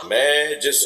میں جس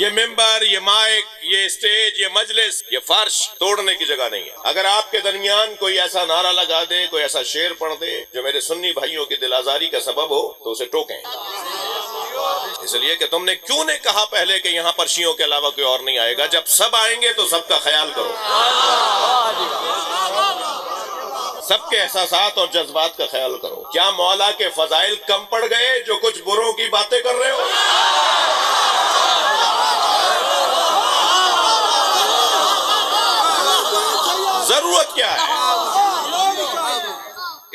یہ ممبر، یہ مائک، یہ اسٹیج، یہ مجلس، یہ فرش توڑنے کی جگہ نہیں ہے۔ اگر آپ کے درمیان کوئی ایسا نعرہ لگا دے، کوئی ایسا شعر پڑھ دے جو میرے سنی بھائیوں کی دل آزاری کا سبب ہو تو اسے ٹوکیں، اس لیے کہ تم نے کیوں نہیں کہا پہلے کہ یہاں پر شیعوں کے علاوہ کوئی اور نہیں آئے گا؟ جب سب آئیں گے تو سب کا خیال کرو، سب کے احساسات اور جذبات کا خیال کرو۔ کیا مولا کے فضائل کم پڑ گئے جو کچھ بروں کی باتیں کر رہے ہو؟ ضرورت کیا ہے؟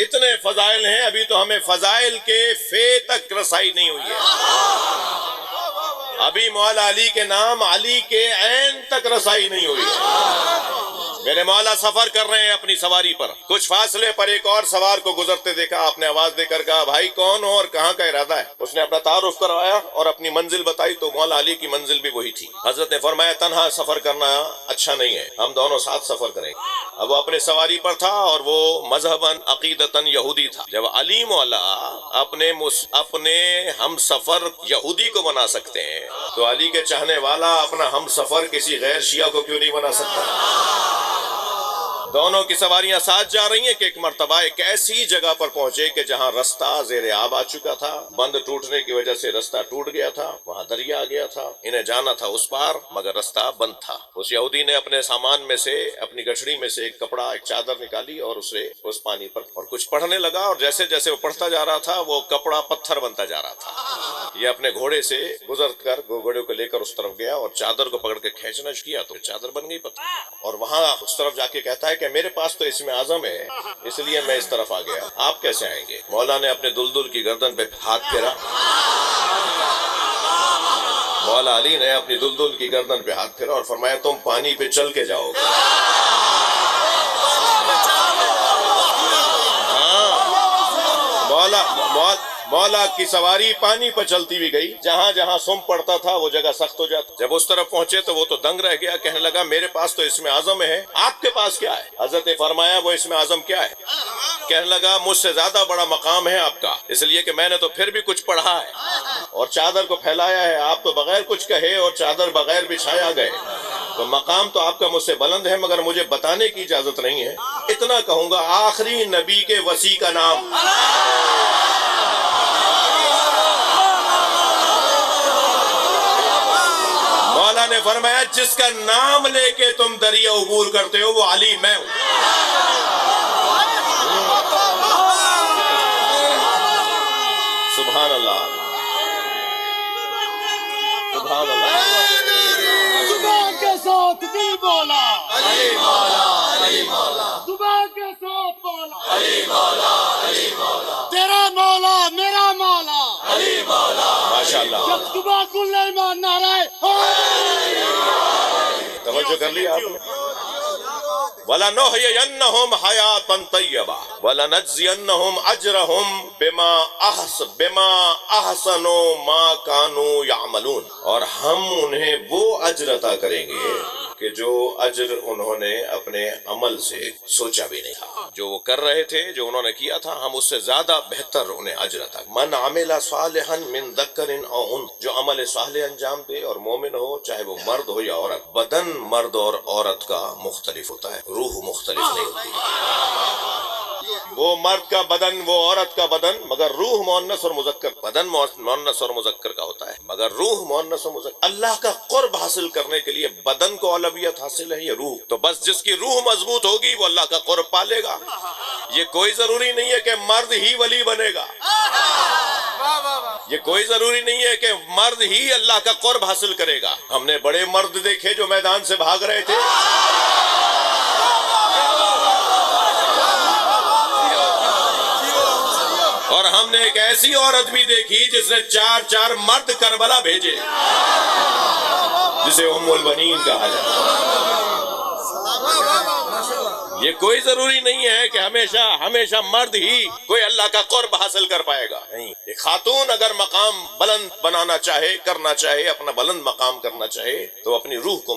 اتنے فضائل ہیں، ابھی تو ہمیں فضائل کے فے تک رسائی نہیں ہوئی ہے، ابھی مولا علی کے نام علی کے عین تک رسائی نہیں ہوئی ہے۔ میرے مولا سفر کر رہے ہیں اپنی سواری پر، کچھ فاصلے پر ایک اور سوار کو گزرتے دیکھا، آپ نے آواز دے کر کہا بھائی کون ہو اور کہاں کا ارادہ ہے؟ اس نے اپنا تعارف کروایا اور اپنی منزل بتائی تو مولا علی کی منزل بھی وہی تھی۔ حضرت نے فرمایا تنہا سفر کرنا اچھا نہیں ہے، ہم دونوں ساتھ سفر کریں گے۔ اب وہ اپنے سواری پر تھا اور وہ مذہباً عقیدتاً یہودی تھا۔ جب علی مولا اپنے ہم سفر یہودی کو بنا سکتے ہیں تو علی کے چاہنے والا اپنا ہم سفر کسی غیر شیعہ کو کیوں نہیں بنا سکتا؟ دونوں کی سواریاں ساتھ جا رہی ہیں کہ ایک مرتبہ ایک ایسی جگہ پر پہنچے کہ جہاں رستہ زیر آب آ چکا تھا، بند ٹوٹنے کی وجہ سے رستہ ٹوٹ گیا تھا، وہاں دریا آ گیا تھا، انہیں جانا تھا اس پار مگر رستہ بند تھا۔ اس یہودی نے اپنے سامان میں سے، اپنی گٹھڑی میں سے ایک کپڑا، ایک چادر نکالی اور اسے اس پانی پر اور کچھ پڑھنے لگا، اور جیسے جیسے وہ پڑھتا جا رہا تھا وہ کپڑا پتھر بنتا جا رہا تھا۔ یہ اپنے گھوڑے سے گزر کر گھوڑے کو لے کر اس طرف گیا اور چادر کو پکڑ کے کھینچنا کیا تو چادر بن گئی پتھر، اور وہاں اس طرف جا کے کہتا ہے کہ میرے پاس تو اسم اعظم ہے اس لیے میں اس طرف آ گیا، آپ کیسے آئیں گے؟ مولا نے اپنے دلدل کی گردن پہ ہاتھ پھیرا، مولا علی نے اپنی دلدل کی گردن پہ ہاتھ پھیرا اور فرمایا تم پانی پہ چل کے جاؤ گے۔ مولا کی سواری پانی پر چلتی بھی گئی، جہاں جہاں سم پڑتا تھا وہ جگہ سخت ہو جاتا۔ جب اس طرف پہنچے تو وہ تو دنگ رہ گیا، کہنے لگا میرے پاس تو اسم اعظم ہے، آپ کے پاس کیا ہے؟ حضرت نے فرمایا وہ اسم اعظم کیا ہے؟ کہنے لگا مجھ سے زیادہ بڑا مقام ہے آپ کا، اس لیے کہ میں نے تو پھر بھی کچھ پڑھا ہے اور چادر کو پھیلایا ہے، آپ تو بغیر کچھ کہے اور چادر بغیر بچھایا گئے، تو مقام تو آپ کا مجھ سے بلند ہے مگر مجھے بتانے کی اجازت نہیں ہے۔ اتنا کہوں گا آخری نبی کے وصی کا نام۔ مولا نے فرمایا جس کا نام لے کے تم دریا عبور کرتے ہو وہ علی میں ہوں۔ سبحان اللہ، سبحان اللہ۔ زبان کے ساتھ دل بولا علی مولا، علی مولا، زبان کے ساتھ بولا علی مولا، علی مولا، تیرا مولا میرا مولا علی مولا، ماشاءاللہ، جب صبح کل ایمان نعرہ توجہ کر لیا آپ نے؟ وَلَنُحْيِيَنَّهُمْ حَيَاةً طَيِّبَةً وَلَنَجْزِيَنَّهُمْ أَجْرَهُمْ بِمَا أَحْسَنُوا مَا كَانُوا يَعْمَلُونَ، اور ہم انہیں وہ اجر عطا کریں گے کہ جو اجر انہوں نے اپنے عمل سے سوچا بھی نہیں تھا، جو وہ کر رہے تھے، جو انہوں نے کیا تھا، ہم اس سے زیادہ بہتر انہیں اجر عطا۔ من عمل صالحا من ذکر او انثى، جو عمل صالح انجام دے اور مومن ہو چاہے وہ مرد ہو یا عورت۔ بدن مرد اور عورت کا مختلف ہوتا ہے، روح مختلف نہیں ہوتی۔ وہ مرد کا بدن، وہ عورت کا بدن، مگر روح مؤنث اور مذکر، بدن مؤنث اور مذکر کا ہوتا ہے مگر روح مؤنث اور مذکر۔ اللہ کا قرب حاصل کرنے کے لیے بدن کو اولویت حاصل ہے، یہ روح، تو بس جس کی روح مضبوط ہوگی وہ اللہ کا قرب پالے گا۔ یہ کوئی ضروری نہیں ہے کہ مرد ہی ولی بنے گا، یہ کوئی ضروری نہیں ہے کہ مرد ہی اللہ کا قرب حاصل کرے گا۔ ہم نے بڑے مرد دیکھے جو میدان سے بھاگ رہے تھے، اور ہم نے ایک ایسی عورت بھی دیکھی جس نے 4 مرد کربلا بھیجے، جسے ام البنین کہا جاتا ہے۔ یہ کوئی ضروری نہیں ہے کہ ہمیشہ مرد ہی کوئی اللہ کا قرب حاصل کر پائے گا، نہیں۔ ایک خاتون اگر مقام بلند بنانا چاہے، کرنا چاہے، اپنا بلند مقام کرنا چاہے تو اپنی روح کو